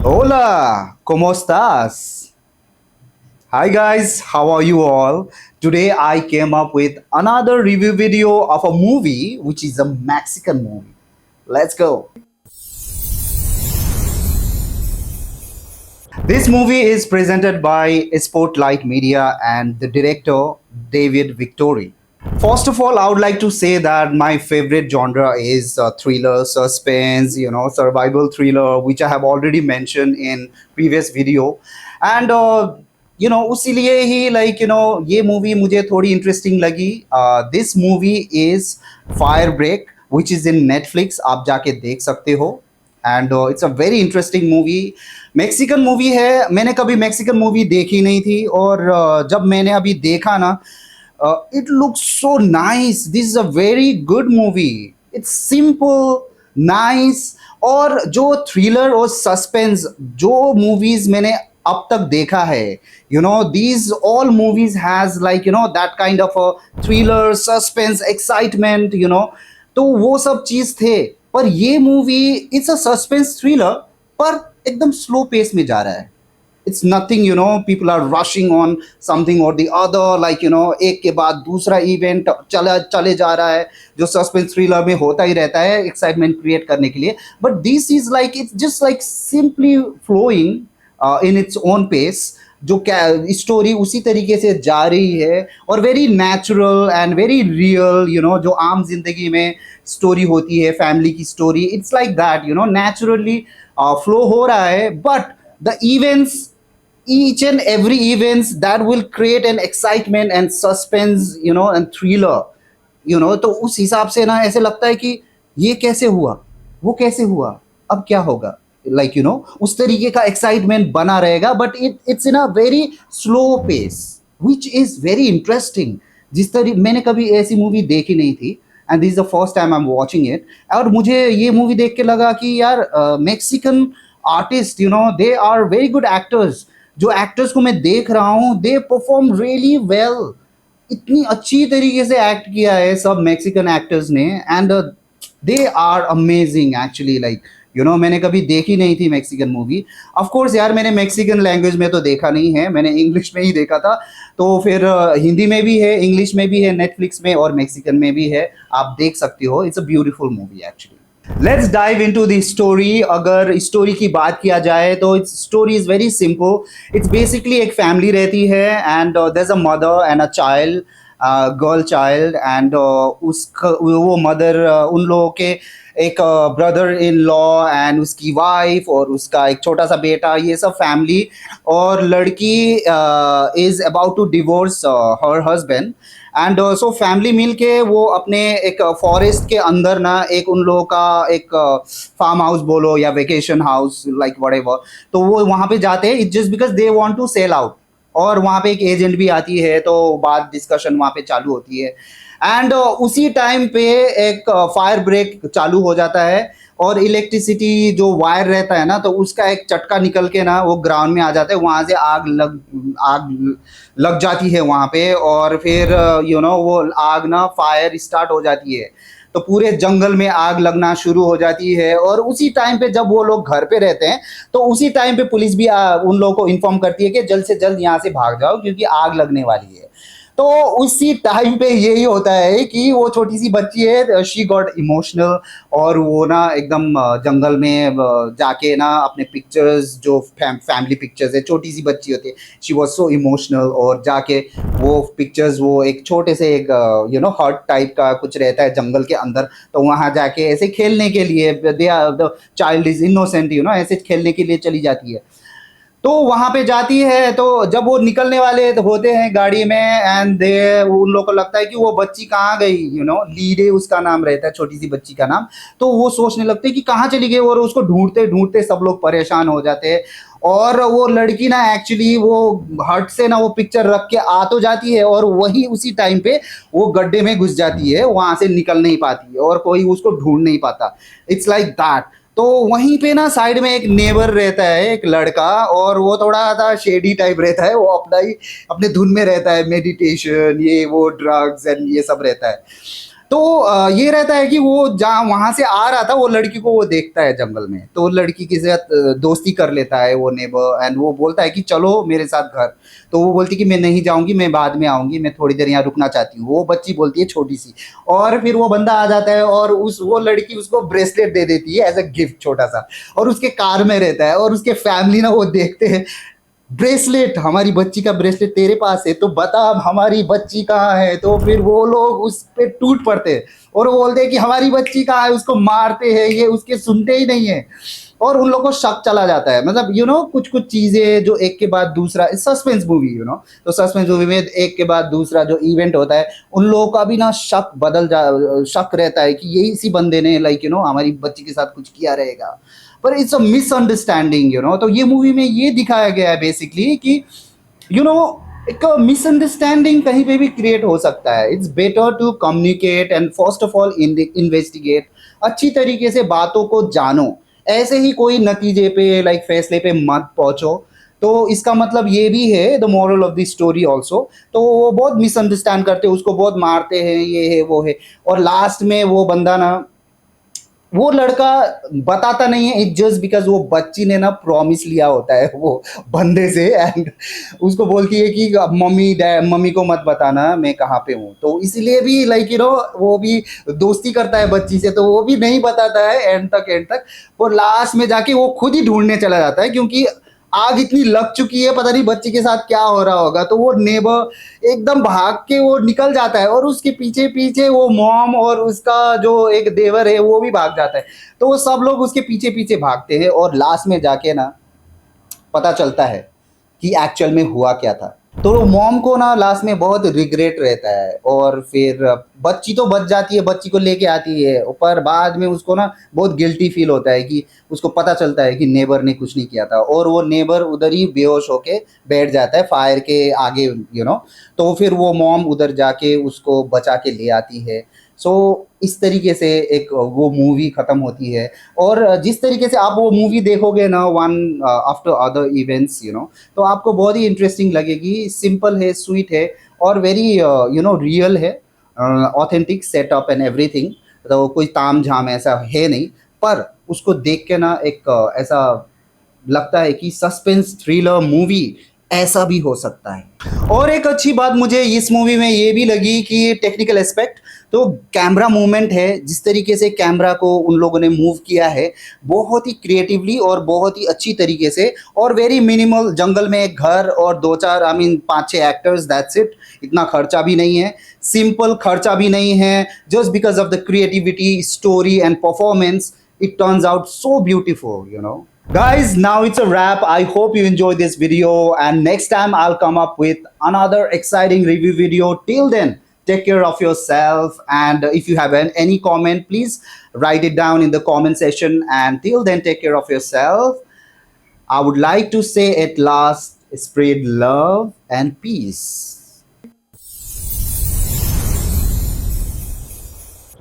Hola, ¿cómo estás? Hi guys, how are you all? Today I came up with another review video of a movie which is a Mexican movie. Let's go. This movie is presented by Spotlight Media and the director David Victory. First of all, I would like to say that my favorite genre is thriller, suspense, survival thriller, which I have already mentioned in previous video. And उसीलिए ही ये movie मुझे थोड़ी interesting लगी. This movie is fire break which is in Netflix. आप जाके देख सकते हो. And it's a very interesting movie. Mexican movie है. मैंने कभी मेक्सिकन मूवी देखी नहीं थी और जब मैंने अभी देखा ना, it looks so nice. This is a very good movie. It's simple, nice. और जो थ्रिलर और सस्पेंस जो मूवीज मैंने अब तक देखा है, these all movies has that kind of a thriller, suspense, excitement, तो वो सब चीज थे. पर ये movie it's a suspense thriller पर एकदम स्लो पेस में जा रहा है. It's nothing, people are rushing on something or the other, एक के बाद दूसरा इवेंट चले जा रहा है जो सस्पेंस थ्रिलर में होता ही रहता है एक्साइटमेंट क्रिएट करने के लिए. But this is like it's just like simply flowing in its own pace. जो स्टोरी उसी तरीके से जा रही है और very natural and very real, जो आम जिंदगी में स्टोरी होती है फैमिली की story, it's like that, naturally flow हो रहा है. But the events, each and every events that will create an excitement and suspense, and thriller, तो उस हिसाब से ना ऐसे लगता है कि ये कैसे हुआ, वो कैसे हुआ, अब क्या होगा, उस तरीके का एक्साइटमेंट बना रहेगा. But it's in a very slow pace which is very interesting. जिस तरीके मैंने कभी ऐसी मूवी देखी नहीं थी and this is the first time I am watching it. और मुझे ये मूवी देख के लगा कि यार Mexican artist, they are very good actors. जो एक्टर्स को मैं देख रहा हूँ दे परफॉर्म रियली वेल. इतनी अच्छी तरीके से एक्ट किया है सब मैक्सिकन एक्टर्स ने and they are amazing actually. मैंने कभी देखी नहीं थी मैक्सिकन मूवी. ऑफ कोर्स यार मैंने मैक्सिकन लैंग्वेज में तो देखा नहीं है, मैंने इंग्लिश में ही देखा था. तो फिर हिंदी में भी है, इंग्लिश में भी है नेटफ्लिक्स में और मैक्सिकन में भी है. आप देख सकते हो. It's a beautiful movie actually. Let's dive into the story. अगर स्टोरी की बात किया जाए तो its story is very simple. It's basically एक फैमिली रहती है and there is a mother and a child, girl child. And वो मदर, उन लोगों के एक ब्रदर इन लॉ एंड उसकी वाइफ और उसका एक छोटा सा बेटा, ये सब फैमिली. और लड़की is about to divorce her husband. And so family मिल के वो अपने एक फॉरेस्ट के अंदर ना एक उन लोगों का एक फार्म हाउस बोलो या वेकेशन हाउस लाइक व्हाटएवर, तो वो वहाँ पे जाते हैं. It's just because they want to sell out. और वहाँ पे एक एजेंट भी आती है तो बात डिस्कशन वहाँ पे चालू होती है. एंड उसी टाइम पे एक फायर ब्रेक चालू हो जाता है और इलेक्ट्रिसिटी जो वायर रहता है ना, तो उसका एक चटका निकल के ना वो ग्राउंड में आ जाता है. वहाँ से आग लग जाती है वहाँ पे. और फिर वो आग ना फायर स्टार्ट हो जाती है. तो पूरे जंगल में आग लगना शुरू हो जाती है. और उसी टाइम पे जब वो लोग घर पे रहते हैं तो उसी टाइम पे पुलिस भी उन लोगों को इन्फॉर्म करती है कि जल्द से जल्द यहाँ से भाग जाओ क्योंकि आग लगने वाली है. तो उसी टाइम पे यही होता है कि वो छोटी सी बच्ची है, शी गॉट इमोशनल. और वो ना एकदम जंगल में जाके ना अपने पिक्चर्स जो फैमिली पिक्चर्स है, छोटी सी बच्ची होती है, शी वॉज सो इमोशनल. और जाके वो पिक्चर्स, वो एक छोटे से एक हर्ट टाइप का कुछ रहता है जंगल के अंदर, तो वहाँ जाके ऐसे खेलने के लिए, they are the child is innocent, ऐसे खेलने के लिए चली जाती है. तो वहां पे जाती है तो जब वो निकलने वाले होते हैं गाड़ी में एंड दे उन लोगों को लगता है कि वो बच्ची कहाँ गई, लीडे उसका नाम रहता है, छोटी सी बच्ची का नाम. तो वो सोचने लगते हैं कि कहाँ चली गई और उसको ढूंढते ढूंढते सब लोग परेशान हो जाते हैं. और वो लड़की ना एक्चुअली वो हट से ना वो पिक्चर रख के आ तो जाती है और वही उसी टाइम पे वो गड्ढे में घुस जाती है, वहां से निकल नहीं पाती है और कोई उसको ढूंढ नहीं पाता. It's like that. तो वहीं पे ना साइड में एक नेबर रहता है, एक लड़का, और वो थोड़ा सा शेडी टाइप रहता है. वो अपना ही अपने धुन में रहता है, मेडिटेशन ये वो ड्रग्स एंड ये सब रहता है. तो ये रहता है कि वो जहाँ वहां से आ रहा था, वो लड़की को वो देखता है जंगल में, तो लड़की के साथ दोस्ती कर लेता है वो नेबर, एंड वो बोलता है कि चलो मेरे साथ घर। तो वो बोलती कि मैं नहीं जाऊंगी, मैं बाद में आऊंगी, मैं थोड़ी देर यहाँ रुकना चाहती हूँ। वो बच्ची बोलती है छोटी सी। और फिर वो बंदा आ जाता है और उस वो लड़की उसको ब्रेसलेट दे देती है एज अ गिफ्ट, छोटा सा। और उसके कार में रहता है, और उसके फैमिली ना वो देखते हैं, ब्रेसलेट, हमारी बच्ची का ब्रेसलेट तेरे पास है, तो बता अब हमारी बच्ची कहाँ है। तो फिर वो लोग उस पे टूट पड़ते हैं और वो बोलते हैं कि हमारी बच्ची कहाँ है, उसको मारते हैं, ये उसके सुनते ही नहीं है। और उन लोगों को शक चला जाता है, मतलब कुछ कुछ चीजें जो एक के बाद दूसरा, सस्पेंस मूवी, तो सस्पेंस मूवी में एक के बाद दूसरा जो इवेंट होता है, उन लोगों का भी ना शक रहता है कि ये इसी बंदे ने हमारी बच्ची के साथ कुछ किया रहेगा। पर इट्स अ मिसअंडरस्टैंडिंग, तो ये मूवी में ये दिखाया गया है बेसिकली कि यू नो एक मिसअंडरस्टैंडिंग कहीं पे भी क्रिएट हो सकता है। It's better to communicate and first of all investigate. अच्छी तरीके से बातों को जानो, ऐसे ही कोई नतीजे पे फैसले पे मत पहुंचो। तो इसका मतलब ये भी है, the moral of the story also. तो वो बहुत मिसअंडरस्टैंड करते हैं, उसको बहुत मारते हैं, ये है वो है। और लास्ट में वो बंदा ना, वो लड़का बताता नहीं है, इट जस्ट बिकॉज वो बच्ची ने ना प्रॉमिस लिया होता है वो बंदे से, एंड उसको बोलती है कि मम्मी को मत बताना मैं कहाँ पे हूँ। तो इसीलिए भी वो भी दोस्ती करता है बच्ची से, तो वो भी नहीं बताता है एंड तक। और लास्ट में जाके वो खुद ही ढूंढने चला जाता है, क्योंकि आग इतनी लग चुकी है, पता नहीं बच्ची के साथ क्या हो रहा होगा। तो वो नेबर एकदम भाग के वो निकल जाता है, और उसके पीछे पीछे वो मॉम और उसका जो एक देवर है वो भी भाग जाता है। तो वो सब लोग उसके पीछे पीछे भागते हैं, और लास्ट में जाके ना पता चलता है कि एक्चुअल में हुआ क्या था। तो मॉम को ना लास्ट में बहुत रिग्रेट रहता है, और फिर बच्ची तो बच जाती है, बच्ची को लेके आती है, पर बाद में उसको ना बहुत गिल्टी फील होता है कि उसको पता चलता है कि नेबर ने कुछ नहीं किया था, और वो नेबर उधर ही बेहोश होके बैठ जाता है फायर के आगे। तो फिर वो मॉम उधर जाके उसको बचा के ले आती है। सो इस तरीके से एक वो मूवी खत्म होती है। और जिस तरीके से आप वो मूवी देखोगे ना, वन आफ्टर अदर इवेंट्स, तो आपको बहुत ही इंटरेस्टिंग लगेगी। सिंपल है, स्वीट है, और वेरी रियल है, ऑथेंटिक सेटअप एंड एवरीथिंग। तो कोई ताम झाम ऐसा है नहीं, पर उसको देख के ना एक ऐसा लगता है कि सस्पेंस थ्रिलर मूवी ऐसा भी हो सकता है। और एक अच्छी बात मुझे इस मूवी में ये भी लगी कि टेक्निकल एस्पेक्ट, तो कैमरा मूवमेंट है, जिस तरीके से कैमरा को उन लोगों ने मूव किया है, बहुत ही क्रिएटिवली और बहुत ही अच्छी तरीके से, और वेरी मिनिमल। जंगल में एक घर और दो चार, I mean 5-6 actors, that's it. इतना खर्चा भी नहीं है, सिंपल खर्चा भी नहीं है। Just because of the creativity, story and performance, it turns out so beautiful. Guys, now it's a wrap. I hope you enjoyed this video, and next time I'll come up with another exciting review video. Till then, take care of yourself, and if you have any comment, please write it down in the comment section. And till then, take care of yourself. I would like to say at last, spread love and peace.